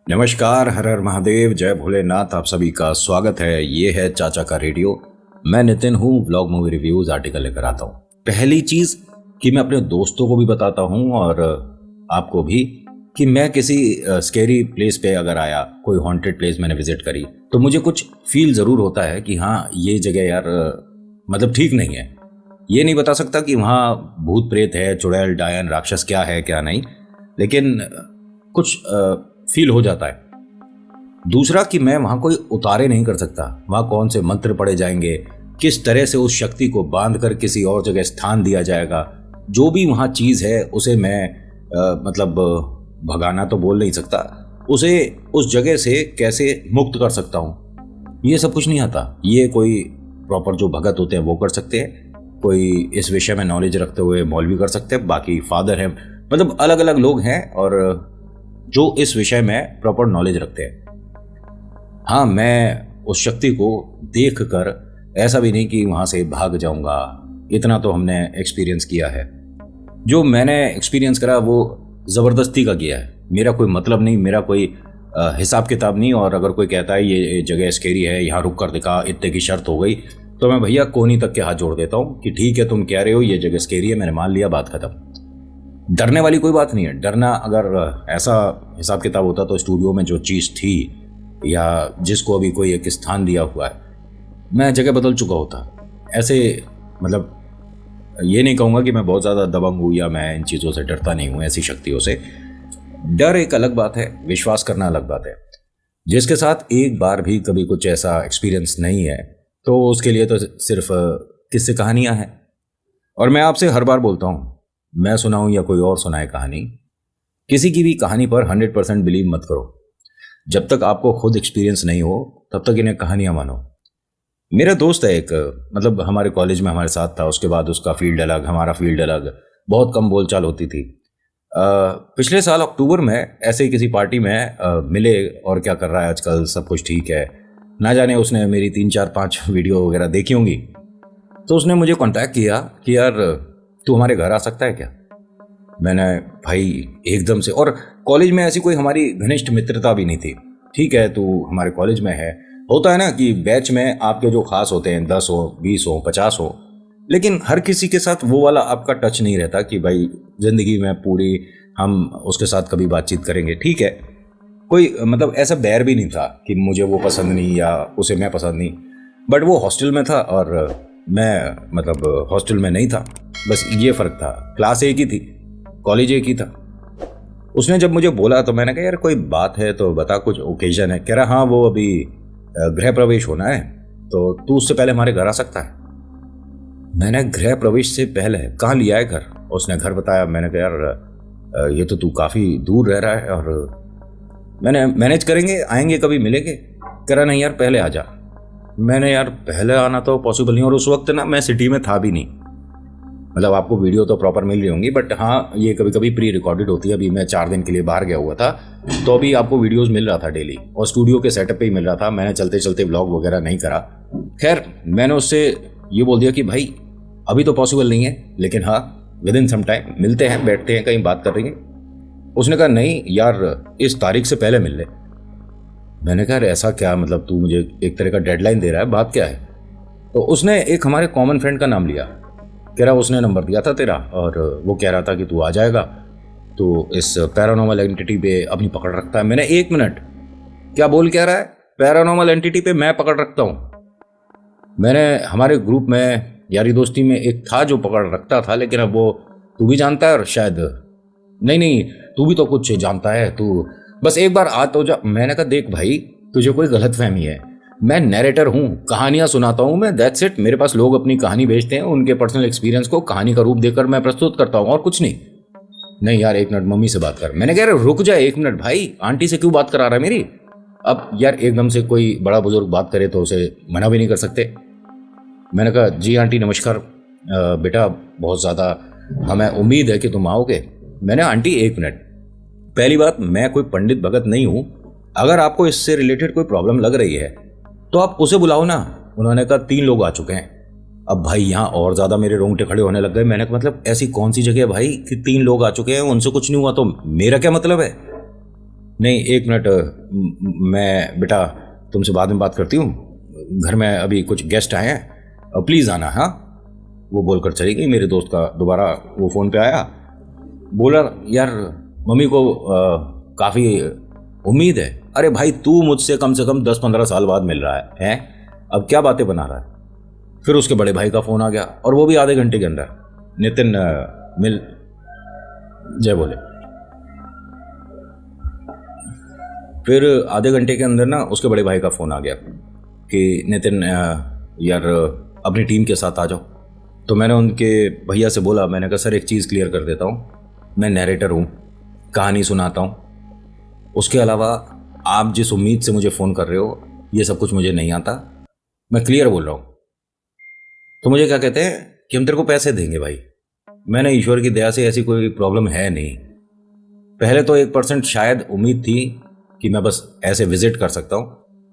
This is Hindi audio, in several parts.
नमस्कार, हर हर महादेव, जय भोलेनाथ। आप सभी का स्वागत है। ये है चाचा का रेडियो। मैं नितिन हूँ, व्लॉग मूवी रिव्यूज आर्टिकल लेकर आता हूँ। पहली चीज कि मैं अपने दोस्तों को भी बताता हूँ और आपको भी कि मैं किसी स्केरी प्लेस पे अगर आया, कोई हॉन्टेड प्लेस मैंने विजिट करी, तो मुझे कुछ फील जरूर होता है कि हाँ ये जगह यार मतलब ठीक नहीं है। ये नहीं बता सकता कि वहाँ भूत प्रेत है, चुड़ैल डायन राक्षस क्या है क्या नहीं, लेकिन कुछ फील हो जाता है। दूसरा कि मैं वहां कोई उतारे नहीं कर सकता। वहां कौन से मंत्र पढ़े जाएंगे, किस तरह से उस शक्ति को बांध कर किसी और जगह स्थान दिया जाएगा, जो भी वहां चीज है उसे मैं मतलब भगाना तो बोल नहीं सकता, उसे उस जगह से कैसे मुक्त कर सकता हूं, ये सब कुछ नहीं आता। ये कोई प्रॉपर जो भगत होते हैं वो कर सकते हैं, कोई इस विषय में नॉलेज रखते हुए मौलवी कर सकते हैं, बाकी फादर हैं, मतलब अलग अलग लोग हैं और जो इस विषय में प्रॉपर नॉलेज रखते हैं। हाँ, मैं उस शक्ति को देखकर ऐसा भी नहीं कि वहां से भाग जाऊंगा, इतना तो हमने एक्सपीरियंस किया है। जो मैंने एक्सपीरियंस करा वो जबरदस्ती का किया है। मेरा कोई मतलब नहीं, मेरा कोई हिसाब किताब नहीं। और अगर कोई कहता है ये जगह स्केरी है, यहाँ रुक कर दिखा, इतने की शर्त हो गई, तो मैं भैया कोहनी तक के हाथ जोड़ देता हूँ कि ठीक है, तुम कह रहे हो ये जगह स्केरी है, मैंने मान लिया, बात खत्म। डरने वाली कोई बात नहीं है। डरना अगर ऐसा हिसाब किताब होता तो स्टूडियो में जो चीज़ थी या जिसको अभी कोई एक स्थान दिया हुआ है, मैं जगह बदल चुका होता। ऐसे मतलब ये नहीं कहूँगा कि मैं बहुत ज़्यादा दबंग हूँ या मैं इन चीज़ों से डरता नहीं हूँ, ऐसी शक्तियों से। डर एक अलग बात है, विश्वास करना अलग बात है। जिसके साथ एक बार भी कभी कुछ ऐसा एक्सपीरियंस नहीं है तो उसके लिए तो सिर्फ किस्से कहानियाँ हैं। और मैं आपसे हर बार बोलता हूँ, मैं सुनाऊँ या कोई और सुनाए कहानी, किसी की भी कहानी पर 100% बिलीव मत करो। जब तक आपको खुद एक्सपीरियंस नहीं हो तब तक इन्हें कहानियां मानो। मेरा दोस्त है एक, मतलब हमारे कॉलेज में हमारे साथ था, उसके बाद उसका फील्ड अलग, हमारा फील्ड अलग, बहुत कम बोलचाल होती थी। पिछले साल अक्टूबर में ऐसे ही किसी पार्टी में मिले, और क्या कर रहा है आजकल, सब कुछ ठीक है, ना जाने उसने मेरी 3 4 5 वीडियो वगैरह देखी होंगी। तो उसने मुझे कॉन्टैक्ट किया कि यार तू हमारे घर आ सकता है क्या। मैंने भाई एकदम से, और कॉलेज में ऐसी कोई हमारी घनिष्ठ मित्रता भी नहीं थी। ठीक है, तू हमारे कॉलेज में है, होता है ना कि बैच में आपके जो खास होते हैं 10 हो, 20 हो, 50 हो, लेकिन हर किसी के साथ वो वाला आपका टच नहीं रहता कि भाई जिंदगी में पूरी हम उसके साथ कभी बातचीत करेंगे। ठीक है, कोई मतलब ऐसा बैर भी नहीं था कि मुझे वो पसंद नहीं या उसे मैं पसंद नहीं, बट वो हॉस्टल में था और मैं मतलब हॉस्टल में नहीं था, बस ये फ़र्क था। क्लास एक ही थी, कॉलेज एक ही था। उसने जब मुझे बोला तो मैंने कहा यार कोई बात है तो बता, कुछ ओकेजन है। कह रहा हाँ वो अभी गृह प्रवेश होना है तो तू उससे पहले हमारे घर आ सकता है। मैंने गृह प्रवेश से पहले कहाँ लिया है घर? उसने घर बताया। मैंने कहा यार ये तो तू काफ़ी दूर रह रहा है और मैंने मैनेज करेंगे, आएंगे कभी मिलेंगे। कह रहा नहीं यार पहले आ जा। मैंने यार पहले आना तो पॉसिबल नहीं, और उस वक्त ना मैं सिटी में था भी नहीं। मतलब आपको वीडियो तो प्रॉपर मिल रही होंगी, बट हाँ ये कभी कभी प्री रिकॉर्डेड होती है। अभी मैं 4 दिन के लिए बाहर गया हुआ था तो अभी आपको वीडियोस मिल रहा था डेली, और स्टूडियो के सेटअप पे ही मिल रहा था। मैंने चलते चलते व्लॉग वगैरह नहीं करा। खैर मैंने उससे ये बोल दिया कि भाई अभी तो पॉसिबल नहीं है, लेकिन हाँ विद इन सम टाइम मिलते हैं, बैठते हैं, कहीं बात करेंगे। उसने कहा नहीं यार इस तारीख से पहले मिल ले। मैंने कहा ऐसा क्या, मतलब तू मुझे एक तरह का डेडलाइन दे रहा है, बात क्या है? तो उसने एक हमारे कॉमन फ्रेंड का नाम लिया। कह रहा उसने नंबर दिया था तेरा और वो कह रहा था कि तू आ जाएगा, तो इस पैरानॉर्मल एंटिटी पे अपनी पकड़ रखता है। मैंने 1 मिनट, क्या बोल कह रहा है? पैरानॉर्मल एंटिटी पे मैं पकड़ रखता हूँ? मैंने हमारे ग्रुप में यारी दोस्ती में एक था जो पकड़ रखता था, लेकिन अब वो तू भी जानता है और शायद नहीं तू भी तो कुछ जानता है, तू बस एक बार आ तो जा। मैंने कहा देख भाई तुझे कोई गलतफहमी है, मैं नैरेटर हूँ, कहानियां सुनाता हूँ मैं, दैट्स इट। मेरे पास लोग अपनी कहानी भेजते हैं, उनके पर्सनल एक्सपीरियंस को कहानी का रूप देकर मैं प्रस्तुत करता हूँ, और कुछ नहीं। नहीं यार 1 मिनट मम्मी से बात कर। मैंने कहा रुक जा 1 मिनट भाई, आंटी से क्यों बात करा रहा है मेरी? अब यार एकदम से कोई बड़ा बुजुर्ग बात करे तो उसे मना भी नहीं कर सकते। मैंने कहा जी आंटी नमस्कार, बेटा बहुत ज़्यादा हमें उम्मीद है कि तुम आओगे। मैंने आंटी 1 मिनट, पहली बात मैं कोई पंडित भगत नहीं हूँ, अगर आपको इससे रिलेटेड कोई प्रॉब्लम लग रही है तो आप उसे बुलाओ ना। उन्होंने कहा 3 लोग आ चुके हैं। अब भाई यहाँ और ज़्यादा मेरे रोंगटे खड़े होने लग गए। मैंने कहा मतलब ऐसी कौन सी जगह है भाई कि 3 लोग आ चुके हैं, उनसे कुछ नहीं हुआ तो मेरा क्या मतलब है? नहीं, एक मिनट, मैं बेटा तुमसे बाद में बात करती हूँ, घर में अभी कुछ गेस्ट आए हैं, प्लीज़ आना। हाँ, वो बोलकर चली गई। मेरे दोस्त का दोबारा वो फ़ोन पे आया, बोला यार मम्मी को काफ़ी उम्मीद है। अरे भाई, तू मुझसे कम से कम 10-15 साल बाद मिल रहा है हैं? अब क्या बातें बना रहा है? फिर उसके बड़े भाई का फ़ोन आ गया और वो भी आधे घंटे के अंदर। नितिन मिल, जय बोले। फिर आधे घंटे के अंदर ना उसके बड़े भाई का फ़ोन आ गया कि नितिन यार अपनी टीम के साथ आ जाओ। तो मैंने उनके भैया से बोला, मैंने कहा सर एक चीज़ क्लियर कर देता हूँ, मैं नैरेटर हूँ, कहानी सुनाता हूँ। उसके अलावा आप जिस उम्मीद से मुझे फ़ोन कर रहे हो, ये सब कुछ मुझे नहीं आता, मैं क्लियर बोल रहा हूँ। तो मुझे क्या कहते हैं कि हम तेरे को पैसे देंगे भाई। मैंने ईश्वर की दया से ऐसी कोई प्रॉब्लम है नहीं। पहले तो 1% शायद उम्मीद थी कि मैं बस ऐसे विजिट कर सकता हूँ,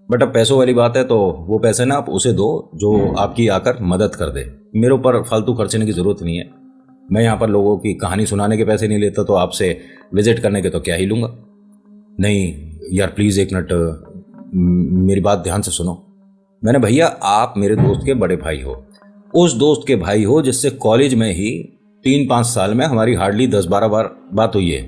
बट अब पैसों वाली बात है तो वो पैसे ना आप उसे दो जो आपकी आकर मदद कर दे। मेरे ऊपर फालतू खर्चने की ज़रूरत नहीं है। मैं यहाँ पर लोगों की कहानी सुनाने के पैसे नहीं लेता, तो आपसे विजिट करने के तो क्या ही लूँगा। नहीं यार प्लीज़ एक मिनट, मेरी बात ध्यान से सुनो। मैंने भैया आप मेरे दोस्त के बड़े भाई हो, उस दोस्त के भाई हो जिससे कॉलेज में ही 3-5 साल में हमारी हार्डली 10-12 बार बात हुई है,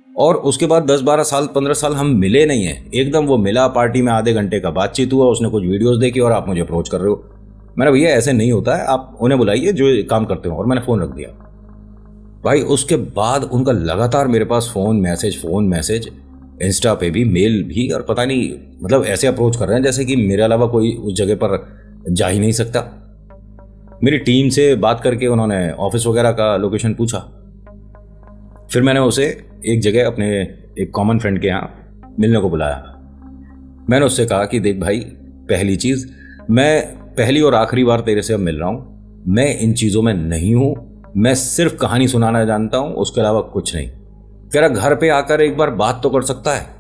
और उसके बाद 10-12 साल 15 साल हम मिले नहीं हैं। एकदम वो मिला, पार्टी में आधे घंटे का बातचीत हुआ, उसने कुछ वीडियोस देखी और आप मुझे अप्रोच कर रहे हो। मैंने भैया ऐसे नहीं होता है, आप उन्हें बुलाइए जो काम करते हो, और मैंने फ़ोन रख दिया। भाई उसके बाद उनका लगातार मेरे पास फ़ोन मैसेज, इंस्टा पे भी, मेल भी, और पता नहीं मतलब ऐसे अप्रोच कर रहे हैं जैसे कि मेरे अलावा कोई उस जगह पर जा ही नहीं सकता। मेरी टीम से बात करके उन्होंने ऑफिस वगैरह का लोकेशन पूछा। फिर मैंने उसे एक जगह अपने एक कॉमन फ्रेंड के यहाँ मिलने को बुलाया। मैंने उससे कहा कि देख भाई, पहली चीज़, मैं पहली और आखिरी बार तेरे से अब मिल रहा हूँ, मैं इन चीज़ों में नहीं हूँ, मैं सिर्फ कहानी सुनाना जानता हूँ, उसके अलावा कुछ नहीं। तेरा घर पे आकर एक बार बात तो कर सकता है।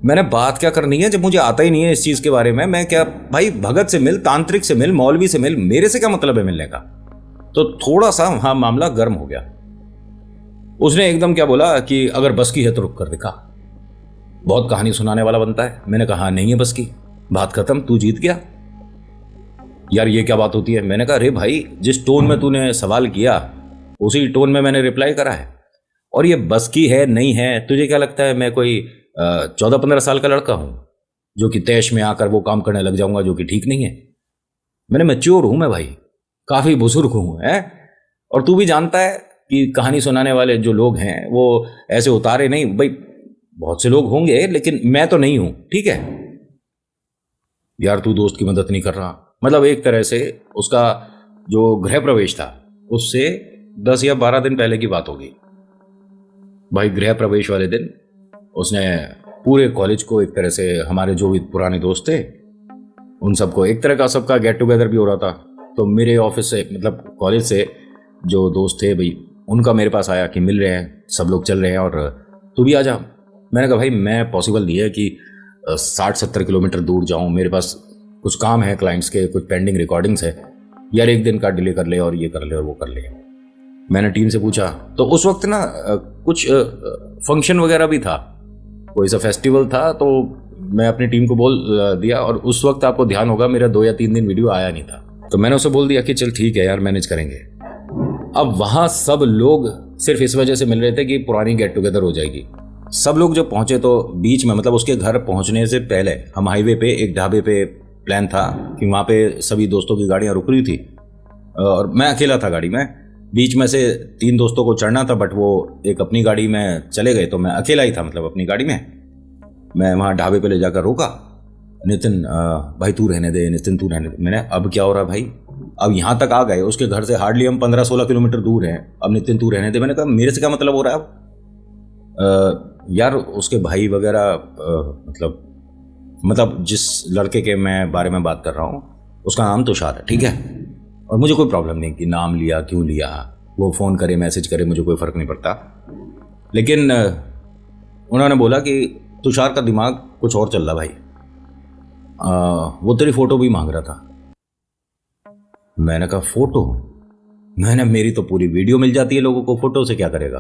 मैंने बात क्या करनी है जब मुझे आता ही नहीं है इस चीज़ के बारे में? मैं क्या भाई, भगत से मिल, तांत्रिक से मिल, मौलवी से मिल, मेरे से क्या मतलब है मिलने का? तो थोड़ा सा वहाँ मामला गर्म हो गया। उसने एकदम क्या बोला कि अगर बस की है तो रुक कर दिखा, बहुत कहानी सुनाने वाला बनता है। मैंने कहा नहीं है बस की, बात खत्म, तू जीत गया। यार ये क्या बात होती है? मैंने कहा अरे भाई, जिस टोन में तूने सवाल किया उसी टोन में मैंने रिप्लाई करा है, और ये बस की है नहीं है, तुझे क्या लगता है मैं कोई 14-15 साल का लड़का हूं जो कि तैश में आकर वो काम करने लग जाऊंगा जो कि ठीक नहीं है? मैंने मैच्योर हूं, मैं भाई काफ़ी बुजुर्ग हूं है। और तू भी जानता है कि कहानी सुनाने वाले जो लोग हैं वो ऐसे उतारे नहीं भाई, बहुत से लोग होंगे लेकिन मैं तो नहीं हूं, ठीक है? यार तू दोस्त की मदद नहीं कर रहा। मतलब एक तरह से उसका जो गृह प्रवेश था उससे 10 या 12 दिन पहले की बात हो गई। भाई गृह प्रवेश वाले दिन उसने पूरे कॉलेज को, एक तरह से हमारे जो भी पुराने दोस्त थे उन सबको, एक तरह का सबका गेट टुगेदर भी हो रहा था। तो मेरे ऑफिस से, मतलब कॉलेज से जो दोस्त थे भाई, उनका मेरे पास आया कि मिल रहे हैं, सब लोग चल रहे हैं और तू भी आ जा। मैंने कहा भाई मैं पॉसिबल नहीं है कि 60-70 किलोमीटर दूर जाऊं, मेरे पास कुछ काम है क्लाइंट्स के, कुछ पेंडिंग रिकॉर्डिंग्स है यार, एक दिन का डिले कर ले और ये कर ले और वो कर ले। मैंने टीम से पूछा तो उस वक्त ना कुछ फंक्शन वगैरह भी था, कोई सा फेस्टिवल था, तो मैं अपनी टीम को बोल दिया। और उस वक्त आपको ध्यान होगा मेरा 2 या 3 दिन वीडियो आया नहीं था, तो मैंने उसे बोल दिया कि चल ठीक है यार, मैनेज करेंगे। अब वहाँ सब लोग सिर्फ इस वजह से मिल रहे थे कि पुरानी गेट टुगेदर हो जाएगी। सब लोग जब पहुंचे तो बीच में, मतलब उसके घर पहुंचने से पहले हम हाईवे पे एक ढाबे पे, प्लान था कि वहाँ पे सभी दोस्तों की गाड़ियाँ रुक रही थी और मैं अकेला था गाड़ी में। बीच में से 3 दोस्तों को चढ़ना था, बट वो एक अपनी गाड़ी में चले गए, तो मैं अकेला ही था, मतलब अपनी गाड़ी में। मैं वहाँ ढाबे पे ले जाकर रोका, नितिन भाई तू रहने दे, नितिन तू रहने दे। मैंने अब क्या हो रहा है भाई, अब यहाँ तक आ गए, उसके घर से हार्डली हम 15-16 किलोमीटर दूर हैं, अब नितिन तू रहने दे। मैंने कहा मेरे से क्या मतलब हो रहा है अब? यार उसके भाई वगैरह, मतलब जिस लड़के के मैं बारे में बात कर रहा हूँ उसका नाम तुषार है, ठीक है? और मुझे कोई प्रॉब्लम नहीं कि नाम लिया क्यों लिया, वो फ़ोन करे मैसेज करे, मुझे कोई फ़र्क नहीं पड़ता। लेकिन उन्होंने बोला कि तुषार का दिमाग कुछ और चल रहा भाई, वो तेरी फ़ोटो भी मांग रहा था। मैंने कहा फ़ोटो? मैंने मेरी तो पूरी वीडियो मिल जाती है लोगों को, फ़ोटो से क्या करेगा?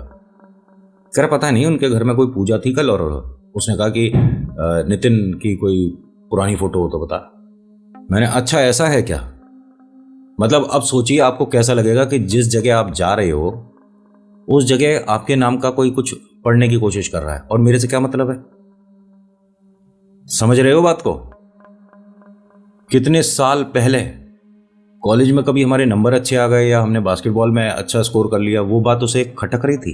कर पता नहीं उनके घर में कोई पूजा थी कल और उसने कहा कि नितिन की कोई पुरानी फ़ोटो हो तो बता। मैंने अच्छा ऐसा है क्या? मतलब अब सोचिए आपको कैसा लगेगा कि जिस जगह आप जा रहे हो उस जगह आपके नाम का कोई कुछ पढ़ने की कोशिश कर रहा है और मेरे से क्या मतलब है? समझ रहे हो बात को? कितने साल पहले कॉलेज में कभी हमारे नंबर अच्छे आ गए या हमने बास्केटबॉल में अच्छा स्कोर कर लिया, वो बात उसे खटक रही थी।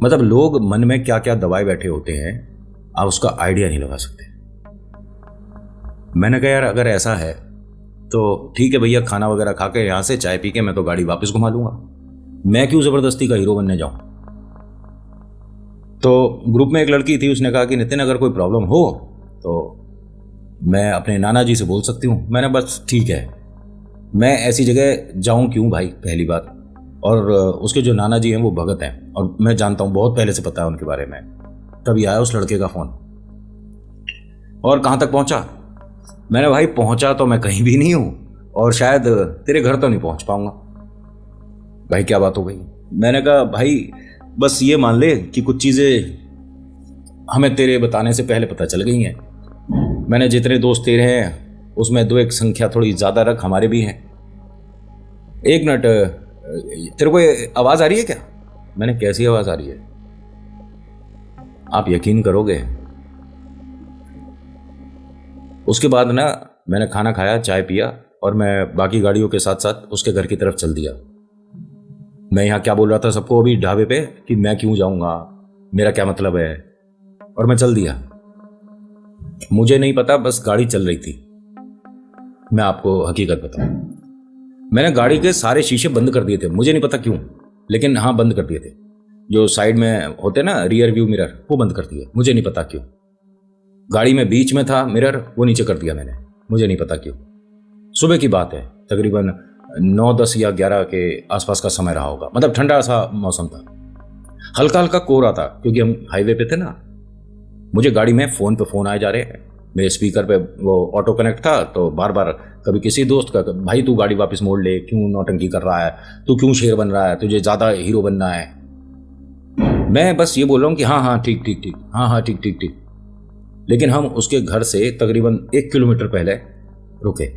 मतलब लोग मन में क्या क्या दबाए बैठे होते हैं, आप उसका आइडिया नहीं लगा सकते। मैंने कहा यार अगर ऐसा है तो ठीक है भैया, खाना वगैरह खा के यहां से चाय पी के मैं तो गाड़ी वापस घुमा लूंगा, मैं क्यों जबरदस्ती का हीरो बनने जाऊं। तो ग्रुप में एक लड़की थी, उसने कहा कि नितिन अगर कोई प्रॉब्लम हो तो मैं अपने नाना जी से बोल सकती हूँ। मैंने बस ठीक है, मैं ऐसी जगह जाऊँ क्यों भाई, पहली बात। और उसके जो नाना जी हैं वो भगत हैं और मैं जानता हूँ, बहुत पहले से पता है उनके बारे में। तभी आया उस लड़के का फ़ोन। और कहाँ तक पहुँचा? मैंने भाई पहुँचा तो मैं कहीं भी नहीं हूँ और शायद तेरे घर तो नहीं पहुँच पाऊँगा। भाई क्या बात हो गई? मैंने कहा भाई बस ये मान ले कि कुछ चीज़ें हमें तेरे बताने से पहले पता चल गई हैं। मैंने जितने दोस्त तेरे हैं उसमें दो एक संख्या थोड़ी ज़्यादा रख, हमारे भी हैं। एक मिनट, तेरे को आवाज़ आ रही है क्या? मैंने कैसी आवाज़ आ रही है? आप यकीन करोगे, उसके बाद ना मैंने खाना खाया, चाय पिया और मैं बाकी गाड़ियों के साथ साथ उसके घर की तरफ चल दिया। मैं यहाँ क्या बोल रहा था सबको अभी ढाबे पे कि मैं क्यों जाऊँगा, मेरा क्या मतलब है, और मैं चल दिया। मुझे नहीं पता, बस गाड़ी चल रही थी। मैं आपको हकीकत बताऊं, मैंने गाड़ी के सारे शीशे बंद कर दिए थे, मुझे नहीं पता क्यों, लेकिन हाँ बंद कर दिए थे। जो साइड में होते ना रियर व्यू मिरर, वो बंद कर दिए, मुझे नहीं पता क्यों। गाड़ी में बीच में था मिरर, वो नीचे कर दिया मैंने, मुझे नहीं पता क्यों। सुबह की बात है, तकरीबन 9, 10 या 11 के आसपास का समय रहा होगा। मतलब ठंडा सा मौसम था, हल्का हल्का कोहरा था क्योंकि हम हाईवे पे थे ना। मुझे गाड़ी में फ़ोन पे फ़ोन आए जा रहे हैं, मेरे स्पीकर पे वो ऑटो कनेक्ट था, तो बार बार कभी किसी दोस्त का, भाई तू गाड़ी वापस मोड़ ले, क्यों नौटंकी कर रहा है, तू क्यों शेर बन रहा है, तुझे ज़्यादा हीरो बनना है। मैं बस ये बोल रहा हूँ कि हाँ हाँ ठीक ठीक ठीक, हाँ हाँ ठीक ठीक ठीक। लेकिन हम उसके घर से तकरीबन 1 किलोमीटर पहले रुके।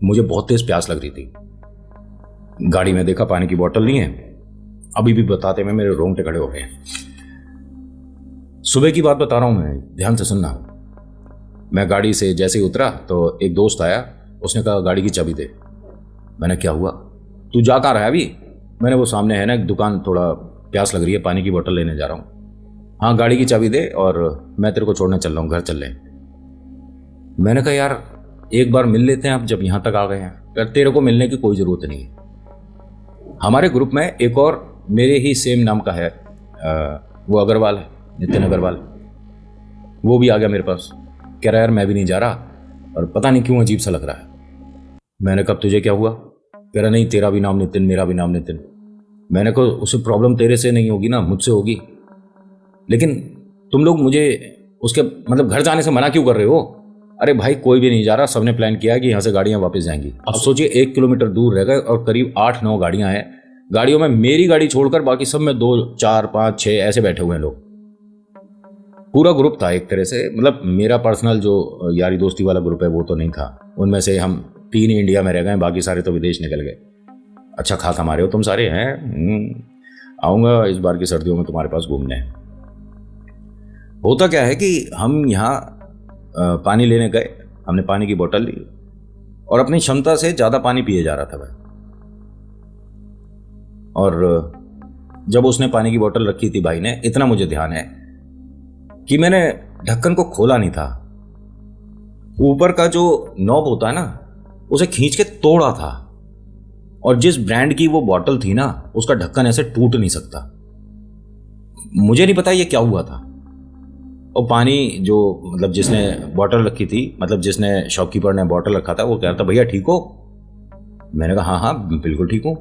मुझे बहुत तेज़ प्यास लग रही थी। गाड़ी में देखा पानी की बोतल नहीं है, अभी भी बताते में मेरे रोंगटे खड़े हो गए। सुबह की बात बता रहा हूँ मैं, ध्यान से सुनना। मैं गाड़ी से जैसे ही उतरा तो एक दोस्त आया, उसने कहा गाड़ी की चाबी दे। मैंने क्या हुआ, तू जा कहाँ रहा है अभी? मैंने वो सामने है ना एक दुकान, थोड़ा प्यास लग रही है, पानी की बोतल लेने जा रहा हूँ। हाँ गाड़ी की चाबी दे और मैं तेरे को छोड़ने चल रहा हूँ, घर चल रहे। मैंने कहा यार एक बार मिल लेते हैं, आप जब यहाँ तक आ गए हैं। यार तेरे को मिलने की कोई ज़रूरत नहीं है। हमारे ग्रुप में एक और मेरे ही सेम नाम का है, वो अग्रवाल है, नितिन अग्रवाल। वो भी आ गया मेरे पास, कह रहा यार मैं भी नहीं जा रहा और पता नहीं क्यों अजीब सा लग रहा है। मैंने कहा तुझे क्या हुआ? कह रहा नहीं तेरा भी नाम नितिन, मेरा भी नाम नितिन। मैंने कहा उसे प्रॉब्लम तेरे से नहीं होगी ना, मुझसे होगी। लेकिन तुम लोग मुझे उसके मतलब घर जाने से मना क्यों कर रहे हो? अरे भाई कोई भी नहीं जा रहा, सबने प्लान किया कि यहाँ से गाड़ियाँ वापस जाएंगी। अब सोचिए 1 किलोमीटर दूर रह गए और करीब 8-9 गाड़ियाँ हैं। गाड़ियों में मेरी गाड़ी छोड़कर बाकी सब में 2, 4, 5, 6 ऐसे बैठे हुए हैं लोग। पूरा ग्रुप था एक तरह से, मतलब मेरा पर्सनल जो यारी दोस्ती वाला ग्रुप है वो तो नहीं था। उनमें से हम 3 ही इंडिया में रह गए, बाकी सारे तो विदेश निकल गए। अच्छा खा खा मारे हो तुम सारे हैं। आऊँगा इस बार की सर्दियों में तुम्हारे पास घूमने। होता क्या है कि हम यहाँ पानी लेने गए, हमने पानी की बोतल ली और अपनी क्षमता से ज़्यादा पानी पिए जा रहा था भाई। और जब उसने पानी की बोतल रखी थी भाई ने, इतना मुझे ध्यान है कि मैंने ढक्कन को खोला नहीं था। ऊपर का जो नॉब होता है ना, उसे खींच के तोड़ा था और जिस ब्रांड की वो बोतल थी ना, उसका ढक्कन ऐसे टूट नहीं सकता। मुझे नहीं पता ये क्या हुआ था। और पानी जो मतलब जिसने बोतल रखी थी, मतलब जिसने शॉपकीपर ने बोतल रखा था, वो कह रहा था भैया ठीक हो? मैंने कहा हाँ हाँ बिल्कुल ठीक हूँ,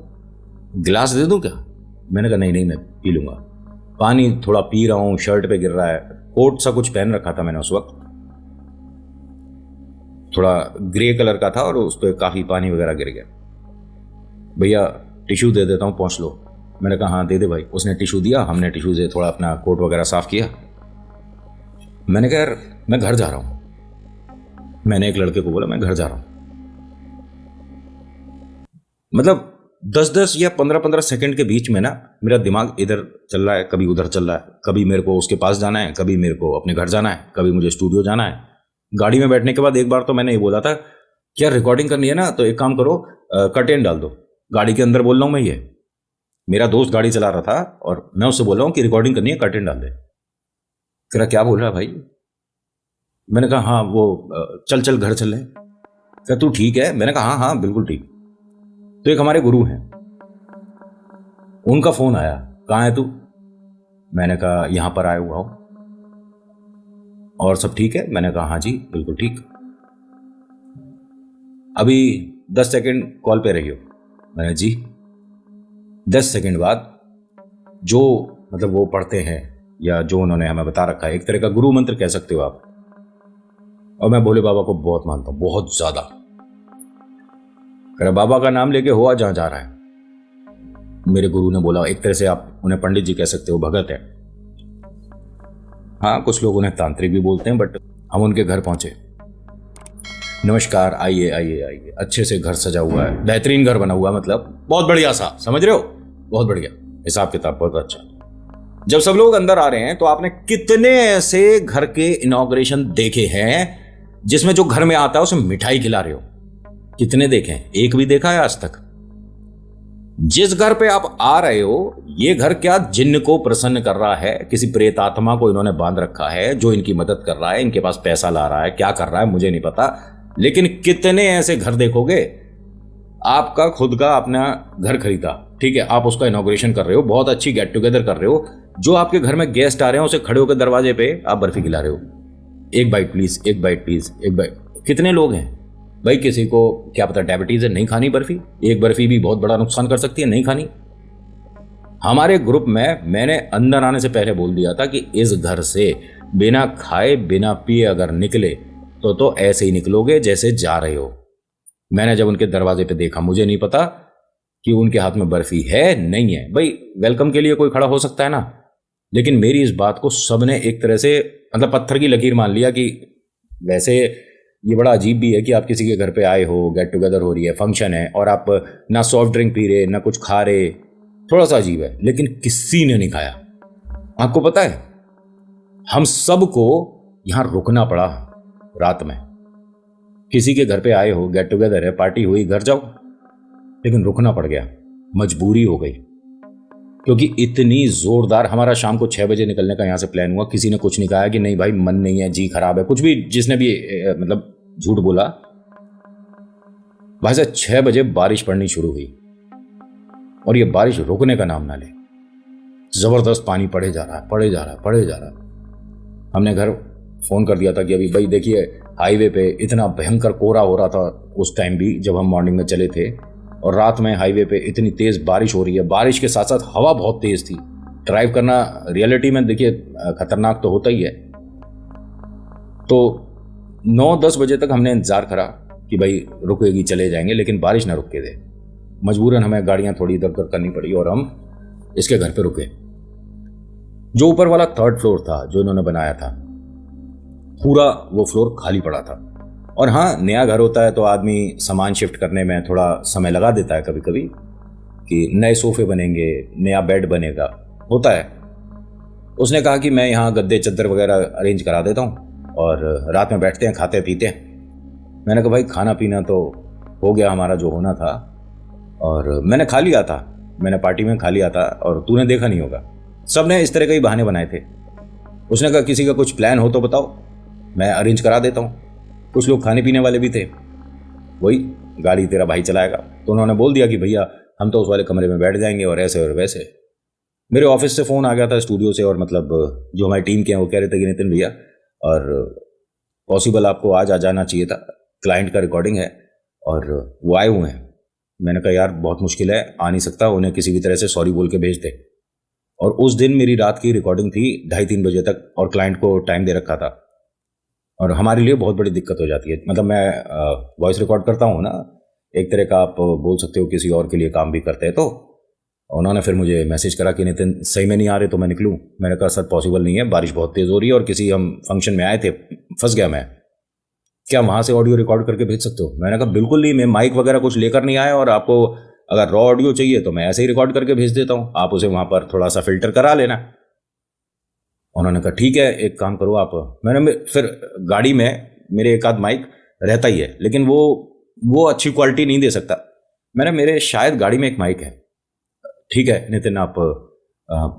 गिलास दे दूँ क्या? मैंने कहा नहीं नहीं मैं पी लूँगा, पानी थोड़ा पी रहा हूँ, शर्ट पे गिर रहा है। कोट सा कुछ पहन रखा था मैंने उस वक्त, थोड़ा ग्रे कलर का था और उस पर काफ़ी पानी वगैरह गिर गया। भैया टिश्यू दे देता हूँ, पहुँच लो। मैंने कहा हाँ दे दे भाई। उसने टिशू दिया, हमने टिशू से थोड़ा अपना कोट वगैरह साफ किया। मैंने कहा यार मैं घर जा रहा हूँ। मैंने एक लड़के को बोला मैं घर जा रहा हूँ। मतलब 10-10 या 15-15 सेकंड के बीच में ना मेरा दिमाग इधर चल रहा है, कभी उधर चल रहा है, कभी मेरे को उसके पास जाना है, कभी मेरे को अपने घर जाना है, कभी मुझे स्टूडियो जाना है। गाड़ी में बैठने के बाद एक बार तो मैंने ये बोला था कि यार रिकॉर्डिंग करनी है ना तो एक काम करो, कर्टेन डाल दो। गाड़ी के अंदर बोल रहा हूँ मैं, ये मेरा दोस्त गाड़ी चला रहा था और मैं उससे बोल रहा हूँ कि रिकॉर्डिंग करनी है, कर्टेन डाल दे। कह रहा क्या बोल रहा है भाई? मैंने कहा हाँ वो चल चल घर चल रहे। क्या तू ठीक है? मैंने कहा हाँ हाँ बिल्कुल ठीक। तो एक हमारे गुरु हैं, उनका फोन आया, कहाँ है तू? मैंने कहा यहां पर आया हुआ हूं। और सब ठीक है? मैंने कहा हाँ जी बिल्कुल ठीक। अभी 10 सेकंड कॉल पे रहियो। मैंने जी। 10 सेकंड बाद जो मतलब वो पढ़ते हैं या जो उन्होंने हमें बता रखा है, एक तरह का गुरु मंत्र कह सकते हो आप। और मैं भोले बाबा को बहुत मानता हूं, बहुत ज्यादा। कह रहा बाबा का नाम लेके हुआ जहां जा रहा है। मेरे गुरु ने बोला, एक तरह से आप उन्हें पंडित जी कह सकते हो, भगत है। हाँ कुछ लोग उन्हें तांत्रिक भी बोलते हैं, बट हम उनके घर पहुंचे। नमस्कार, आइए आइए आइए। अच्छे से घर सजा हुआ है, बेहतरीन घर बना हुआ है, मतलब बहुत बढ़िया सा, समझ रहे हो? बहुत बढ़िया हिसाब किताब, बहुत अच्छा। जब सब लोग अंदर आ रहे हैं तो आपने कितने ऐसे घर के इनॉग्रेशन देखे हैं जिसमें जो घर में आता है उसे मिठाई खिला रहे हो? कितने देखे हैं? एक भी देखा है आज तक? जिस घर पे आप आ रहे हो, ये घर क्या जिन्न को प्रसन्न कर रहा है? किसी प्रेत आत्मा को इन्होंने बांध रखा है जो इनकी मदद कर रहा है, इनके पास पैसा ला रहा है, क्या कर रहा है मुझे नहीं पता। लेकिन कितने ऐसे घर देखोगे, आपका खुद का अपना घर खरीदा, ठीक है, आप उसका इनॉग्रेशन कर रहे हो, बहुत अच्छी गेट टुगेदर कर रहे हो, जो आपके घर में गेस्ट आ रहे हैं उसे खड़े होकर दरवाजे पे आप बर्फी खिला रहे हो। एक बाइट प्लीज, एक बाइट प्लीज, एक बाइट। कितने लोग हैं भाई? किसी को क्या पता डायबिटीज है, नहीं खानी बर्फी। एक बर्फी भी बहुत बड़ा नुकसान कर सकती है, नहीं खानी। हमारे ग्रुप में मैंने अंदर आने से पहले बोल दिया था कि इस घर से बिना खाए बिना पिए अगर निकले तो ऐसे ही निकलोगे जैसे जा रहे हो। मैंने जब उनके दरवाजे पे देखा, मुझे नहीं पता कि उनके हाथ में बर्फी है नहीं है। भाई वेलकम के लिए कोई खड़ा हो सकता है ना, लेकिन मेरी इस बात को सबने एक तरह से मतलब पत्थर की लकीर मान लिया कि वैसे ये बड़ा अजीब भी है कि आप किसी के घर पे आए हो, गेट टुगेदर हो रही है, फंक्शन है, और आप ना सॉफ्ट ड्रिंक पी रहे ना कुछ खा रहे। थोड़ा सा अजीब है, लेकिन किसी ने नहीं खाया। आपको पता है हम सबको यहां रुकना पड़ा रात में। किसी के घर पे आए हो, गेट टुगेदर है, पार्टी हुई, घर जाओ, लेकिन रुकना पड़ गया, मजबूरी हो गई। क्योंकि इतनी जोरदार हमारा शाम को 6 बजे निकलने का यहां से प्लान हुआ। किसी ने कुछ नहीं कहा कि नहीं भाई मन नहीं है, जी खराब है, कुछ भी जिसने भी मतलब झूठ बोला। भाई साहब 6 बजे बारिश पड़नी शुरू हुई और ये बारिश रुकने का नाम ना ले। जबरदस्त पानी पड़े जा रहा है, पड़े जा रहा है, पड़े जा रहा है। हमने घर फोन कर दिया था कि अभी भाई देखिए हाईवे पे इतना भयंकर कोहरा हो रहा था उस टाइम भी जब हम मॉर्निंग में चले थे, और रात में हाईवे पे इतनी तेज बारिश हो रही है, बारिश के साथ साथ हवा बहुत तेज थी। ड्राइव करना रियलिटी में देखिए खतरनाक तो होता ही है। तो 9-10 बजे तक हमने इंतजार करा कि भाई रुकेगी चले जाएंगे, लेकिन बारिश ना रुक के दे। मजबूरन हमें गाड़ियां थोड़ी इधर उधर करनी पड़ी और हम इसके घर पे रुके। जो ऊपर वाला 3rd फ्लोर था जो इन्होंने बनाया था, पूरा वो फ्लोर खाली पड़ा था। और हाँ, नया घर होता है तो आदमी सामान शिफ्ट करने में थोड़ा समय लगा देता है कभी कभी, कि नए सोफे बनेंगे, नया बेड बनेगा, होता है। उसने कहा कि मैं यहाँ गद्दे चद्दर वगैरह अरेंज करा देता हूँ और रात में बैठते हैं, खाते पीते हैं। मैंने कहा भाई खाना पीना तो हो गया हमारा जो होना था, और मैंने खा लिया था, मैंने पार्टी में खा लिया था और तूने देखा नहीं होगा। सब ने इस तरह के ही बहाने बनाए थे। उसने कहा किसी का कुछ प्लान हो तो बताओ, मैं अरेंज करा देता हूँ। कुछ लोग खाने पीने वाले भी थे। वही गाड़ी तेरा भाई चलाएगा, तो उन्होंने बोल दिया कि भैया हम तो उस वाले कमरे में बैठ जाएंगे और ऐसे और वैसे। मेरे ऑफिस से फ़ोन आ गया था, स्टूडियो से, और मतलब जो हमारी टीम के हैं वो कह रहे थे कि नितिन भैया और पॉसिबल आपको आज आ जाना चाहिए था, क्लाइंट का रिकॉर्डिंग है और वो आए हुए हैं। मैंने कहा यार बहुत मुश्किल है, आ नहीं सकता, उन्हें किसी भी तरह से सॉरी बोल के भेज दे। और उस दिन मेरी रात की रिकॉर्डिंग थी 2:30-3 बजे तक, और क्लाइंट को टाइम दे रखा था, और हमारे लिए बहुत बड़ी दिक्कत हो जाती है। मतलब मैं वॉइस रिकॉर्ड करता हूँ ना, एक तरह का आप बोल सकते हो किसी और के लिए काम भी करते हैं तो, उन्होंने फिर मुझे मैसेज करा कि नितिन सही में नहीं आ रहे तो मैं निकलूं। मैंने कहा सर पॉसिबल नहीं है, बारिश बहुत तेज़ हो रही है और किसी हम फंक्शन में आए थे, फंस गया मैं। क्या वहाँ से ऑडियो रिकॉर्ड करके भेज सकते हो? मैंने कहा बिल्कुल नहीं, मैं माइक वगैरह कुछ लेकर नहीं आया और आपको अगर रॉ ऑडियो चाहिए तो मैं ऐसे ही रिकॉर्ड करके भेज देता हूँ, आप उसे वहाँ पर थोड़ा सा फिल्टर करा लेना। उन्होंने कहा ठीक है, एक काम करो आप। मैंने फिर गाड़ी में मेरे एक आध माइक रहता ही है, लेकिन वो अच्छी क्वालिटी नहीं दे सकता। मेरे शायद गाड़ी में एक माइक है। ठीक है नितिन, आप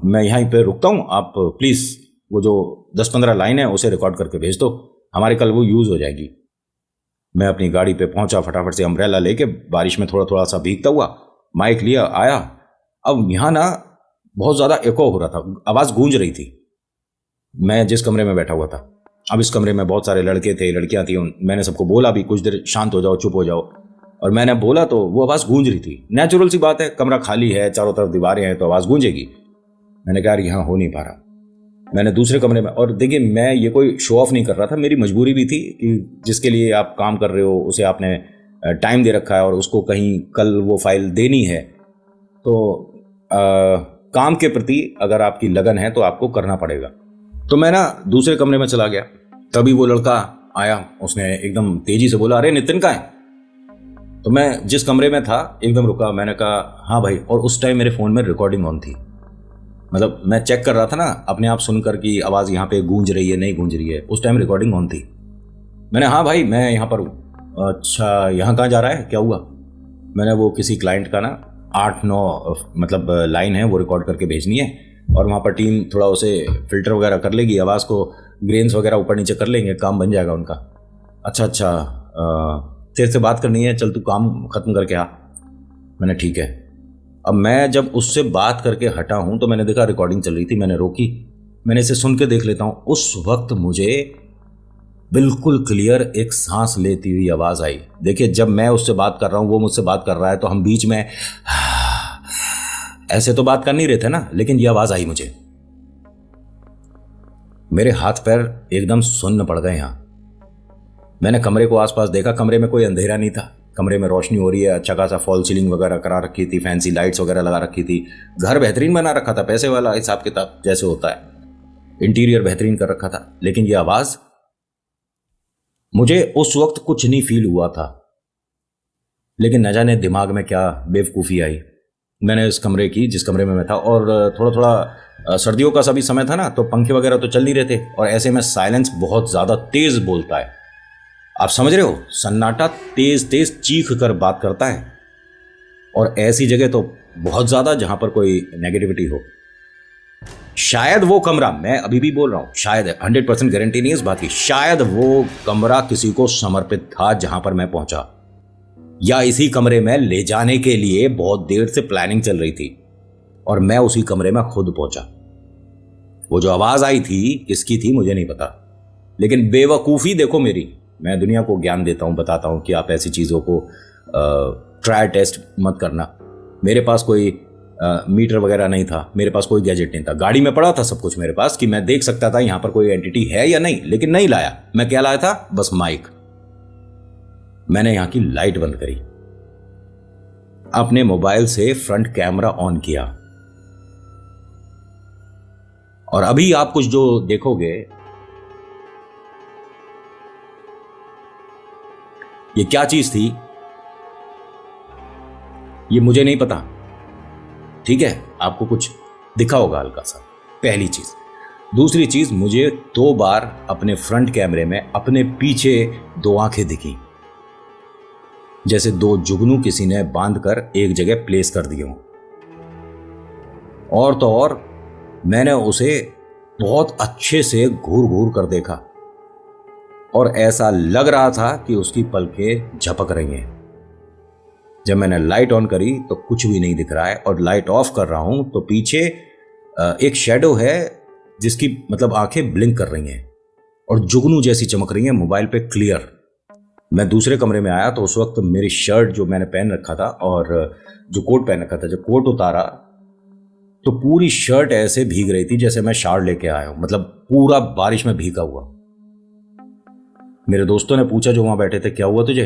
मैं यहीं पे रुकता हूँ, आप प्लीज़ वो जो 10-15 लाइन है उसे रिकॉर्ड करके भेज दो, हमारे कल वो यूज़ हो जाएगी। मैं अपनी गाड़ी पे पहुंचा, फटाफट से अम्ब्रेला लेके बारिश में थोड़ा थोड़ा सा भीगता हुआ माइक लिया आया। अब यहाँ ना बहुत ज़्यादा एको हो रहा था, आवाज़ गूंज रही थी। मैं जिस कमरे में बैठा हुआ था, अब इस कमरे में बहुत सारे लड़के थे, लड़कियां थी। मैंने सबको बोला भी कुछ देर शांत हो जाओ, चुप हो जाओ, और मैंने बोला तो वो आवाज़ गूंज रही थी। नेचुरल सी बात है, कमरा खाली है, चारों तरफ दीवारें हैं तो आवाज़ गूंजेगी। मैंने कहा यार यहाँ हो नहीं पा रहा। मैंने दूसरे कमरे में, और देखिए मैं ये कोई शो ऑफ नहीं कर रहा था, मेरी मजबूरी भी थी कि जिसके लिए आप काम कर रहे हो उसे आपने टाइम दे रखा है और उसको कहीं कल वो फाइल देनी है, तो काम के प्रति अगर आपकी लगन है तो आपको करना पड़ेगा। तो मैं ना दूसरे कमरे में चला गया। तभी वो लड़का आया, उसने एकदम तेजी से बोला अरे नितिन का है। तो मैं जिस कमरे में था एकदम रुका, मैंने कहा हाँ भाई। और उस टाइम मेरे फ़ोन में रिकॉर्डिंग ऑन थी, मतलब मैं चेक कर रहा था ना अपने आप सुनकर कि आवाज़ यहाँ पे गूंज रही है नहीं गूंज रही है। उस टाइम रिकॉर्डिंग ऑन थी। मैंने हाँ भाई मैं यहाँ पर हूँ। अच्छा यहाँ कहाँ जा रहा है, क्या हुआ? मैंने वो किसी क्लाइंट का ना 8-9 मतलब लाइन है वो रिकॉर्ड करके भेजनी है, और वहाँ पर टीम थोड़ा उसे फिल्टर वगैरह कर लेगी, आवाज़ को ग्रेन्स वगैरह ऊपर नीचे कर लेंगे, काम बन जाएगा उनका। अच्छा तेरे से बात करनी है, चल तू काम ख़त्म करके आ। मैंने ठीक है। अब मैं जब उससे बात करके हटा हूँ तो मैंने देखा रिकॉर्डिंग चल रही थी, मैंने रोकी, मैंने इसे सुन के देख लेता हूँ। उस वक्त मुझे बिल्कुल क्लियर एक सांस लेती हुई आवाज़ आई। देखिए जब मैं उससे बात कर रहा हूँ, वो मुझसे बात कर रहा है, तो हम बीच में ऐसे तो बात कर नहीं रहे थे ना, लेकिन ये आवाज़ आई मुझे। मेरे हाथ पैर एकदम सुन्न पड़ गए। यहाँ मैंने कमरे को आसपास देखा, कमरे में कोई अंधेरा नहीं था, कमरे में रोशनी हो रही है, अच्छा खासा फॉल सीलिंग वगैरह करा रखी थी, फैंसी लाइट्स वगैरह लगा रखी थी, घर बेहतरीन बना रखा था, पैसे वाला हिसाब किताब जैसे होता है, इंटीरियर बेहतरीन कर रखा था। लेकिन ये आवाज़, मुझे उस वक्त कुछ नहीं फील हुआ था, लेकिन न जाने दिमाग में क्या बेवकूफ़ी आई। मैंने इस कमरे की, जिस कमरे में मैं था, और थोड़ा थोड़ा सर्दियों का सभी समय था ना, तो पंखे वगैरह तो चल नहीं रहे थे, और ऐसे में साइलेंस बहुत ज़्यादा तेज़ बोलता है, आप समझ रहे हो, सन्नाटा तेज़ तेज़ चीख कर बात करता है, और ऐसी जगह तो बहुत ज़्यादा जहाँ पर कोई नेगेटिविटी हो। शायद वो कमरा, मैं अभी भी बोल रहा हूँ शायद है, 100% गारंटी नहीं है इस बात की, शायद वो कमरा किसी को समर्पित था जहाँ पर मैं पहुँचा, या इसी कमरे में ले जाने के लिए बहुत देर से प्लानिंग चल रही थी, और मैं उसी कमरे में खुद पहुंचा। वो जो आवाज़ आई थी किसकी थी मुझे नहीं पता, लेकिन बेवकूफ़ी देखो मेरी, मैं दुनिया को ज्ञान देता हूँ, बताता हूँ कि आप ऐसी चीज़ों को ट्राई टेस्ट मत करना। मेरे पास कोई मीटर वगैरह नहीं था, मेरे पास कोई गैजेट नहीं था, गाड़ी में पड़ा था सब कुछ मेरे पास कि मैं देख सकता था यहाँ पर कोई एंटिटी है या नहीं, लेकिन नहीं लाया। मैं क्या लाया था? बस माइक। मैंने यहाँ की लाइट बंद करी, अपने मोबाइल से फ्रंट कैमरा ऑन किया, और अभी आप कुछ जो देखोगे ये क्या चीज थी ये मुझे नहीं पता, ठीक है, आपको कुछ दिखा होगा हल्का सा, पहली चीज। दूसरी चीज, मुझे 2 बार अपने फ्रंट कैमरे में अपने पीछे 2 आंखें दिखी, जैसे 2 जुगनू किसी ने बांधकर एक जगह प्लेस कर दिए हों। और तो और मैंने उसे बहुत अच्छे से घूर घूर कर देखा, और ऐसा लग रहा था कि उसकी पलकें झपक रही हैं। जब मैंने लाइट ऑन करी तो कुछ भी नहीं दिख रहा है, और लाइट ऑफ कर रहा हूं तो पीछे एक शैडो है जिसकी मतलब आंखें ब्लिंक कर रही हैं और जुगनू जैसी चमक रही हैं मोबाइल पे क्लियर। मैं दूसरे कमरे में आया तो उस वक्त मेरी शर्ट जो मैंने पहन रखा था और जो कोट पहन रखा था, जब कोट उतारा तो पूरी शर्ट ऐसे भीग रही थी जैसे मैं शावर लेके आया हूं, मतलब पूरा बारिश में भीगा हुआ। मेरे दोस्तों ने पूछा जो वहां बैठे थे, क्या हुआ तुझे?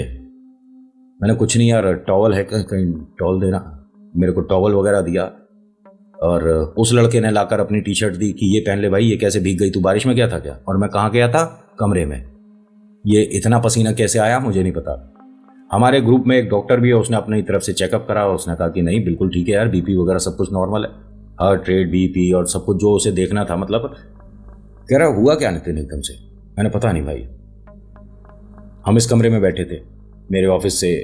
मैंने कुछ नहीं यार, टॉवल है कहीं टॉवल देना। मेरे को टॉवल वगैरह दिया, और उस लड़के ने लाकर अपनी टी शर्ट दी कि ये पहन ले भाई, ये कैसे भीग गई, तू बारिश में गया था क्या? और मैं कहाँ गया था? कमरे में। ये इतना पसीना कैसे आया मुझे नहीं पता। हमारे ग्रुप में एक डॉक्टर भी है, उसने अपनी तरफ से चेकअप करा, उसने कहा कि नहीं बिल्कुल ठीक है यार, बीपी वगैरह सब कुछ नॉर्मल है, हार्ट रेट, बीपी और सब कुछ जो उसे देखना था। मतलब कह रहा हुआ क्या नितिन एकदम से? मैंने पता नहीं भाई। हम इस कमरे में बैठे थे, मेरे ऑफिस से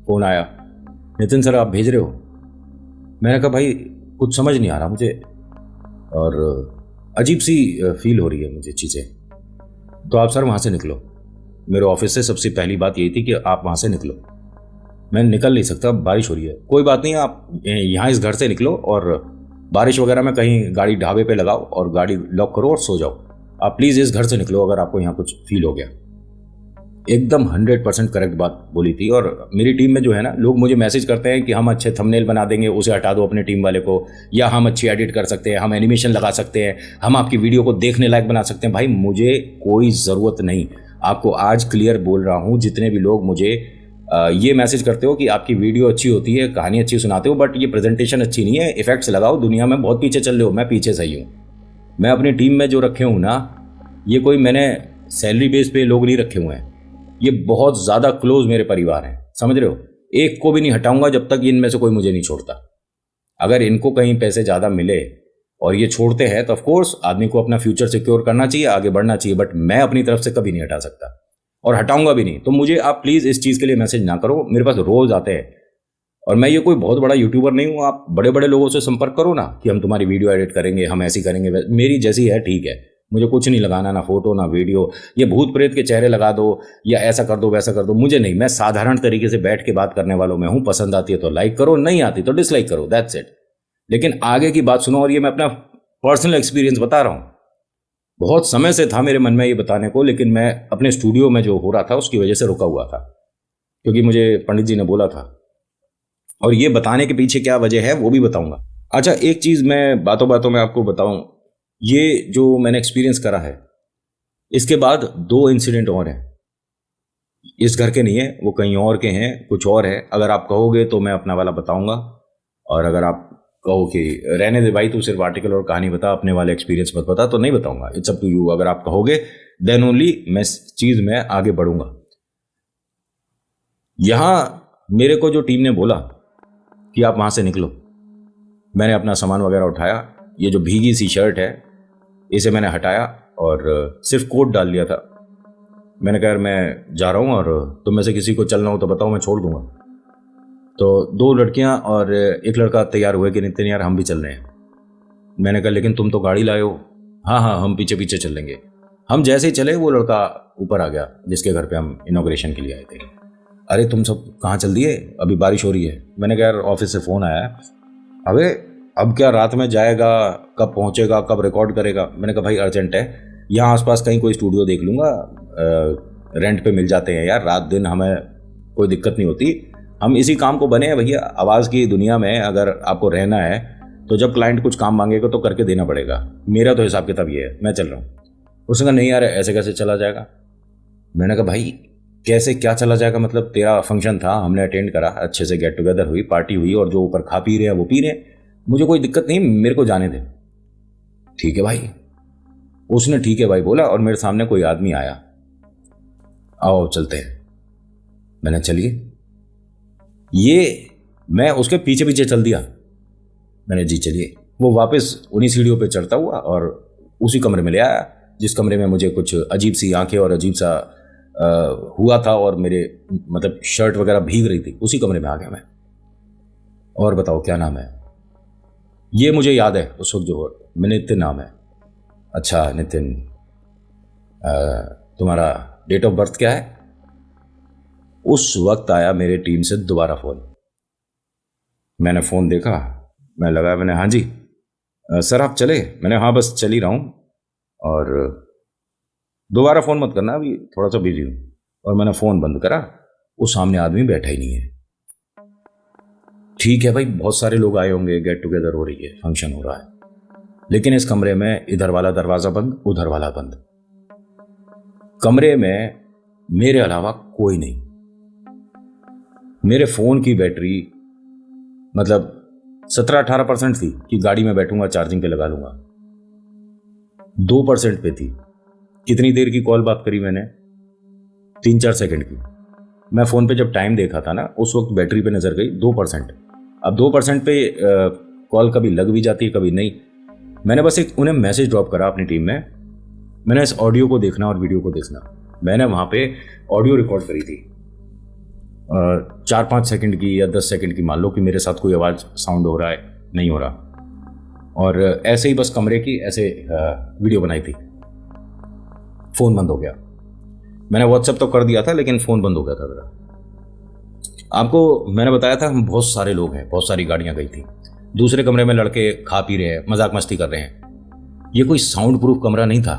फ़ोन आया, नितिन सर आप भेज रहे हो? मैंने कहा भाई कुछ समझ नहीं आ रहा मुझे, और अजीब सी फील हो रही है मुझे चीज़ें। तो आप सर वहाँ से निकलो। मेरे ऑफिस से सबसे पहली बात यही थी कि आप वहाँ से निकलो। मैं निकल नहीं सकता, बारिश हो रही है। कोई बात नहीं, आप यहाँ इस घर से निकलो और बारिश वगैरह में कहीं गाड़ी ढाबे पे लगाओ और गाड़ी लॉक करो और सो जाओ। आप प्लीज़ इस घर से निकलो अगर आपको यहाँ कुछ फील हो गया। एकदम 100% करेक्ट बात बोली थी। और मेरी टीम में जो है ना, लोग मुझे मैसेज करते हैं कि हम अच्छे थंबनेल बना देंगे, उसे हटा दो अपने टीम वाले को, या हम अच्छी एडिट कर सकते हैं, हम एनिमेशन लगा सकते हैं, हम आपकी वीडियो को देखने लायक बना सकते हैं। भाई मुझे कोई ज़रूरत नहीं। आपको आज क्लियर बोल रहा हूँ, जितने भी लोग मुझे ये मैसेज करते हो कि आपकी वीडियो अच्छी होती है, कहानी अच्छी सुनाते हो, बट ये प्रेजेंटेशन अच्छी नहीं है, इफेक्ट्स लगाओ, दुनिया में बहुत पीछे चल रहे हो। मैं पीछे सही हूँ। मैं अपनी टीम में जो रखे हूँ ना, ये कोई मैंने सैलरी बेस पे लोग नहीं रखे हुए हैं, ये बहुत ज़्यादा क्लोज मेरे परिवार हैं, समझ रहे हो? एक को भी नहीं हटाऊंगा जब तक इनमें से कोई मुझे नहीं छोड़ता। अगर इनको कहीं पैसे ज़्यादा मिले और ये छोड़ते हैं तो ऑफकोर्स आदमी को अपना फ्यूचर सिक्योर करना चाहिए, आगे बढ़ना चाहिए, बट मैं अपनी तरफ से कभी नहीं हटा सकता और हटाऊंगा भी नहीं। तो मुझे आप प्लीज़ इस चीज़ के लिए मैसेज ना करो। मेरे पास रोज़ आते हैं, और मैं ये कोई बहुत बड़ा यूट्यूबर नहीं हूँ। आप बड़े बड़े लोगों से संपर्क करो ना कि हम तुम्हारी वीडियो एडिट करेंगे, हम ऐसी करेंगे, मेरी जैसी है ठीक है, मुझे कुछ नहीं लगाना, ना फोटो ना वीडियो। ये भूत प्रेत के चेहरे लगा दो या ऐसा कर दो वैसा कर दो, मुझे नहीं। मैं साधारण तरीके से बैठ के बात करने वालों में हूँ। पसंद आती है तो लाइक करो, नहीं आती तो डिसलाइक करो, दैट्स इट। लेकिन आगे की बात सुनो, और ये मैं अपना पर्सनल एक्सपीरियंस बता रहा हूँ। बहुत समय से था मेरे मन में ये बताने को, लेकिन मैं अपने स्टूडियो में जो हो रहा था उसकी वजह से रुका हुआ था, क्योंकि मुझे पंडित जी ने बोला था, और ये बताने के पीछे क्या वजह है वो भी बताऊंगा। अच्छा, एक चीज़ मैं बातों बातों में आपको बताऊं, ये जो मैंने एक्सपीरियंस करा है, इसके बाद 2 इंसिडेंट और हैं। इस घर के नहीं है, वो कहीं और के हैं, कुछ और है। अगर आप कहोगे तो मैं अपना वाला बताऊंगा, और अगर आप कहो कि रहने दे भाई तू सिर्फ आर्टिकल और कहानी बता, अपने वाले एक्सपीरियंस मत बता, तो नहीं बताऊंगा। It's up to you. अगर आप कहोगे देन ओनली मैं इस चीज़ में आगे बढ़ूंगा। यहाँ मेरे को जो टीम ने बोला कि आप वहाँ से निकलो, मैंने अपना सामान वगैरह उठाया। ये जो भीगी सी शर्ट है इसे मैंने हटाया और सिर्फ कोट डाल लिया था। मैंने कहा यार मैं जा रहा हूँ, और तुम में से किसी को चलना हो तो बताओ, मैं छोड़ दूंगा। तो 2 लड़कियाँ और एक लड़का तैयार हुए कि नितिन यार हम भी चल रहे हैं। मैंने कहा लेकिन तुम तो गाड़ी लाए हो। हाँ हाँ, हम पीछे पीछे चल लेंगे। हम जैसे ही चले वो लड़का ऊपर आ गया जिसके घर पे हम इनॉग्रेशन के लिए आए थे। अरे तुम सब कहाँ चल दिए, अभी बारिश हो रही है। मैंने कहा यार ऑफिस से फ़ोन आया है। अबे अब क्या रात में जाएगा, कब पहुंचेगा, कब रिकॉर्ड करेगा? मैंने कहा भाई अर्जेंट है, यहाँ आसपास कहीं कोई स्टूडियो देख लूँगा, रेंट पे मिल जाते हैं यार, रात दिन हमें कोई दिक्कत नहीं होती। हम इसी काम को बने हैं भैया, आवाज़ की दुनिया में अगर आपको रहना है तो जब क्लाइंट कुछ काम मांगेगा तो करके देना पड़ेगा। मेरा तो हिसाब किताब ये है, मैं चल रहा हूँ। उसने कहा नहीं यार ऐसे कैसे चला जाएगा। मैंने कहा भाई कैसे क्या चला जाएगा, मतलब तेरा फंक्शन था, हमने अटेंड करा, अच्छे से गेट टुगेदर हुई, पार्टी हुई, और जो ऊपर खा पी रहे हैं वो पी रहे हैं, मुझे कोई दिक्कत नहीं, मेरे को जाने दे। ठीक है भाई। उसने ठीक है भाई बोला, और मेरे सामने कोई आदमी आया, आओ चलते हैं। मैंने चलिए। ये मैं उसके पीछे पीछे चल दिया। मैंने जी चलिए। वो वापस उन्हीं सीढ़ियों पे चढ़ता हुआ और उसी कमरे में ले आया जिस कमरे में मुझे कुछ अजीब सी आंखें और अजीब सा हुआ था, और मेरे मतलब शर्ट वगैरह भीग रही थी। उसी कमरे में आ गया मैं। और बताओ क्या नाम है? ये मुझे याद है उस वक्त जो नितिन नाम है। अच्छा नितिन, तुम्हारा डेट ऑफ बर्थ क्या है? उस वक्त आया मेरे टीम से दोबारा फ़ोन। मैंने फ़ोन देखा, मैं लगा, मैंने हाँ जी सर आप चले? मैंने हाँ बस चल ही रहा हूँ, और दोबारा फ़ोन मत करना, अभी थोड़ा सा बिजी हूँ। और मैंने फ़ोन बंद करा। वो सामने आदमी बैठा ही नहीं है। ठीक है भाई, बहुत सारे लोग आए होंगे, गेट टुगेदर हो रही है, फंक्शन हो रहा है, लेकिन इस कमरे में इधर वाला दरवाज़ा बंद, उधर वाला बंद। कमरे में मेरे अलावा कोई नहीं। मेरे फ़ोन की बैटरी मतलब 17-18% थी कि गाड़ी में बैठूंगा चार्जिंग पे लगा लूंगा। 2% पे थी। कितनी देर की कॉल बात करी मैंने? 3-4 सेकंड की। मैं फ़ोन पे जब टाइम देखा था ना, उस वक्त बैटरी पे नज़र गई 2%। अब 2% पे कॉल कभी लग भी जाती है कभी नहीं। मैंने बस एक उन्हें मैसेज ड्रॉप करा अपनी टीम में, मैंने इस ऑडियो को देखना और वीडियो को देखना। मैंने वहाँ पे ऑडियो रिकॉर्ड करी थी 4-5 सेकंड की या 10 सेकंड की, मान लो कि मेरे साथ कोई आवाज़ साउंड हो रहा है नहीं हो रहा, और ऐसे ही बस कमरे की ऐसे वीडियो बनाई थी। फ़ोन बंद हो गया। मैंने व्हाट्सएप तो कर दिया था लेकिन फ़ोन बंद हो गया था मेरा। आपको मैंने बताया था हम बहुत सारे लोग हैं, बहुत सारी गाड़ियाँ गई थी। दूसरे कमरे में लड़के खा पी रहे हैं, मजाक मस्ती कर रहे हैं। ये कोई साउंड प्रूफ कमरा नहीं था।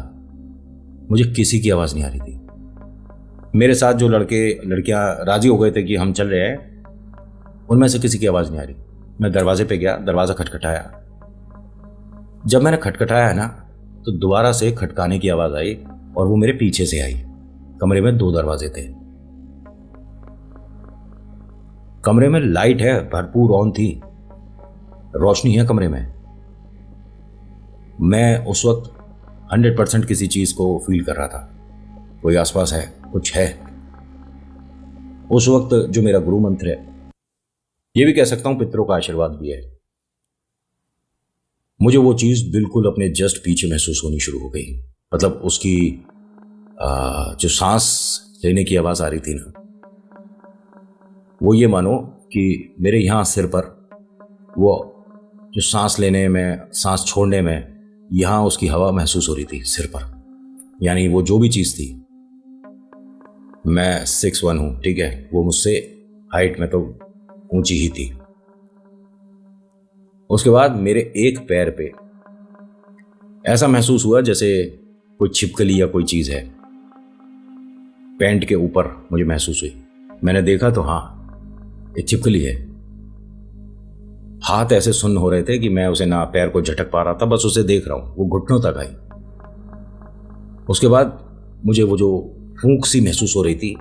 मुझे किसी की आवाज़ नहीं आ रही थी। मेरे साथ जो लड़के लड़कियां राजी हो गए थे कि हम चल रहे हैं, उनमें से किसी की आवाज़ नहीं आ रही। मैं दरवाजे पे गया, दरवाज़ा खटखटाया। जब मैंने खटखटाया है ना, तो दोबारा से खटकाने की आवाज़ आई और वो मेरे पीछे से आई। कमरे में 2 दरवाजे थे। कमरे में लाइट है, भरपूर ऑन थी, रोशनी है कमरे में। मैं उस वक्त 100% किसी चीज़ को फील कर रहा था। कोई आसपास है, कुछ है। उस वक्त जो मेरा गुरु मंत्र है, ये भी कह सकता हूं पितरों का आशीर्वाद भी है, मुझे वो चीज़ बिल्कुल अपने जस्ट पीछे महसूस होनी शुरू हो गई। मतलब उसकी जो सांस लेने की आवाज़ आ रही थी ना, वो ये मानो कि मेरे यहाँ सिर पर वो जो सांस लेने में, सांस छोड़ने में, यहाँ उसकी हवा महसूस हो रही थी सिर पर। यानी वो जो भी चीज़ थी, मैं 6'1" हूँ, ठीक है, वो मुझसे हाइट में तो ऊंची ही थी। उसके बाद मेरे एक पैर पे ऐसा महसूस हुआ जैसे कोई छिपकली या कोई चीज़ है पैंट के ऊपर मुझे महसूस हुई। मैंने देखा तो हाँ, एक छिपकली है। हाथ ऐसे सुन्न हो रहे थे कि मैं उसे ना पैर को झटक पा रहा था, बस उसे देख रहा हूं। वो घुटनों तक आई। उसके बाद मुझे वो जो फूंक सी महसूस हो रही थी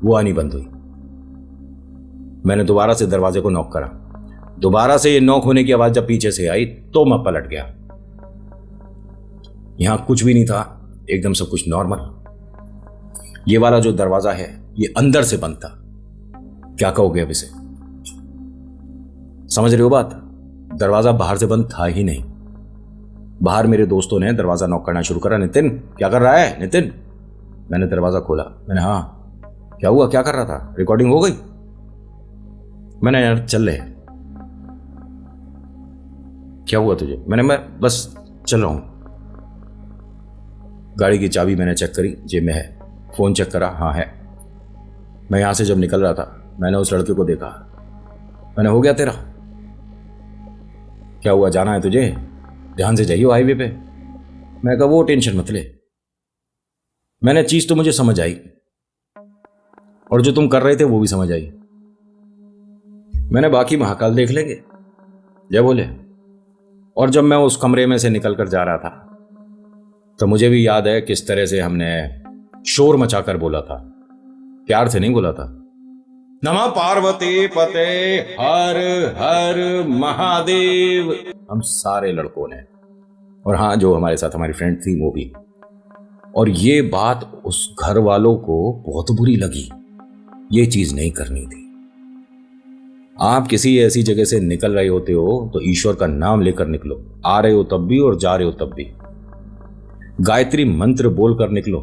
वो आनी बंद हुई। मैंने दोबारा से दरवाजे को नॉक करा। दोबारा से ये नॉक होने की आवाज जब पीछे से आई तो मैं पलट गया। यहां कुछ भी नहीं था, एकदम सब कुछ नॉर्मल। ये वाला जो दरवाजा है ये अंदर से बंद था। क्या कहोगे अब इसे? समझ रहे हो बात? दरवाजा बाहर से बंद था ही नहीं। बाहर मेरे दोस्तों ने दरवाजा नॉक करना शुरू करा। नितिन क्या कर रहा है? नितिन। मैंने दरवाजा खोला। मैंने हाँ, क्या हुआ? क्या कर रहा था? रिकॉर्डिंग हो गई? मैंने यार चल रहे। क्या हुआ तुझे? मैं बस चल रहा हूं। गाड़ी की चाबी मैंने चेक करी, जेब में है। फोन चेक करा, हाँ है। मैं यहां से जब निकल रहा था मैंने उस लड़के को देखा। मैंने हो गया तेरा? क्या हुआ? जाना है तुझे? ध्यान से जाइयो हाईवे पे। मैं कहा वो टेंशन मत ले। मैंने चीज तो मुझे समझ आई और जो तुम कर रहे थे वो भी समझ आई। मैंने बाकी महाकाल देख लेंगे, जय बोले। और जब मैं उस कमरे में से निकल कर जा रहा था तो मुझे भी याद है किस तरह से हमने शोर मचाकर बोला था। प्यार से नहीं बोला था। नमः पार्वती पते हर हर महादेव। हम सारे लड़कों ने, और हाँ जो हमारे साथ हमारी फ्रेंड थी वो भी। और ये बात उस घर वालों को बहुत बुरी लगी। ये चीज नहीं करनी थी। आप किसी ऐसी जगह से निकल रहे होते हो तो ईश्वर का नाम लेकर निकलो। आ रहे हो तब भी और जा रहे हो तब भी। गायत्री मंत्र बोलकर निकलो,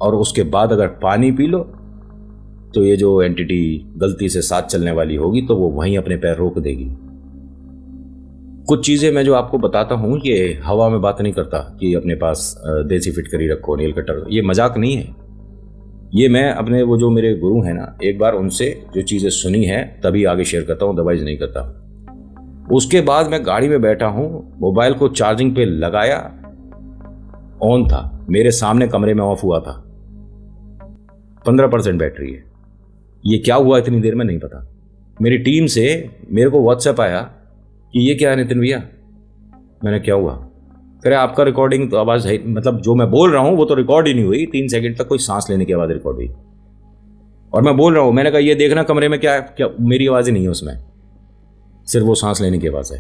और उसके बाद अगर पानी पी लो तो ये जो एंटिटी गलती से साथ चलने वाली होगी तो वो वहीं अपने पैर रोक देगी। कुछ चीजें मैं जो आपको बताता हूं ये हवा में बात नहीं करता कि अपने पास देसी फिटकरी रखो, नेल कटर। ये मजाक नहीं है। ये मैं अपने वो जो मेरे गुरु हैं ना, एक बार उनसे जो चीजें सुनी है तभी आगे शेयर करता हूं, अदरवाइज नहीं करता। उसके बाद मैं गाड़ी में बैठा हूं, मोबाइल को चार्जिंग पे लगाया, ऑन था, मेरे सामने कमरे में ऑफ हुआ था। 15% बैटरी है। ये क्या हुआ इतनी देर में नहीं पता। मेरी टीम से मेरे को व्हाट्सएप आया कि ये क्या है नितिन भैया। मैंने क्या हुआ? कह रहे आपका रिकॉर्डिंग तो आवाज़ है, मतलब जो मैं बोल रहा हूँ वो तो रिकॉर्ड ही नहीं हुई। 3 सेकंड तक कोई सांस लेने की आवाज़ रिकॉर्ड हुई और मैं बोल रहा हूँ। मैंने कहा ये देखना कमरे में क्या है, क्या मेरी आवाज़ ही नहीं है उसमें। सिर्फ वो सांस लेने की आवाज है।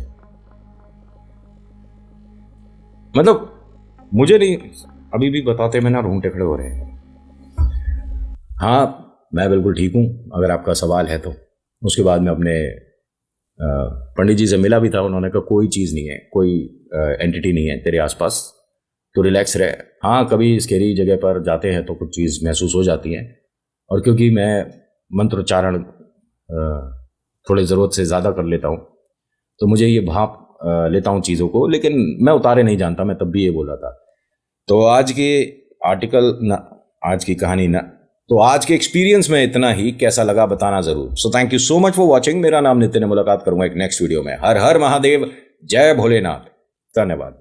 मतलब मुझे नहीं, अभी भी बताते में ना रोंगटे खड़े हो रहे हैं। हाँ, मैं बिल्कुल ठीक हूँ अगर आपका सवाल है तो। उसके बाद में अपने पंडित जी से मिला भी था, उन्होंने कहा कोई चीज़ नहीं है, कोई एंटिटी नहीं है तेरे आसपास, तो रिलैक्स रहे। हाँ, कभी स्केरी जगह पर जाते हैं तो कुछ चीज़ महसूस हो जाती है, और क्योंकि मैं मंत्रोच्चारण थोड़े ज़रूरत से ज़्यादा कर लेता हूँ तो मुझे ये भाप लेता हूँ चीज़ों को, लेकिन मैं उतारे नहीं जानता, मैं तब भी ये बोला था। तो आज के आर्टिकल ना, आज की कहानी ना, तो आज के एक्सपीरियंस में इतना ही। कैसा लगा बताना ज़रूर। So thank you so much for watching. मेरा नाम नितिन है, मुलाकात करूंगा एक नेक्स्ट वीडियो में। हर हर महादेव, जय भोलेनाथ, धन्यवाद।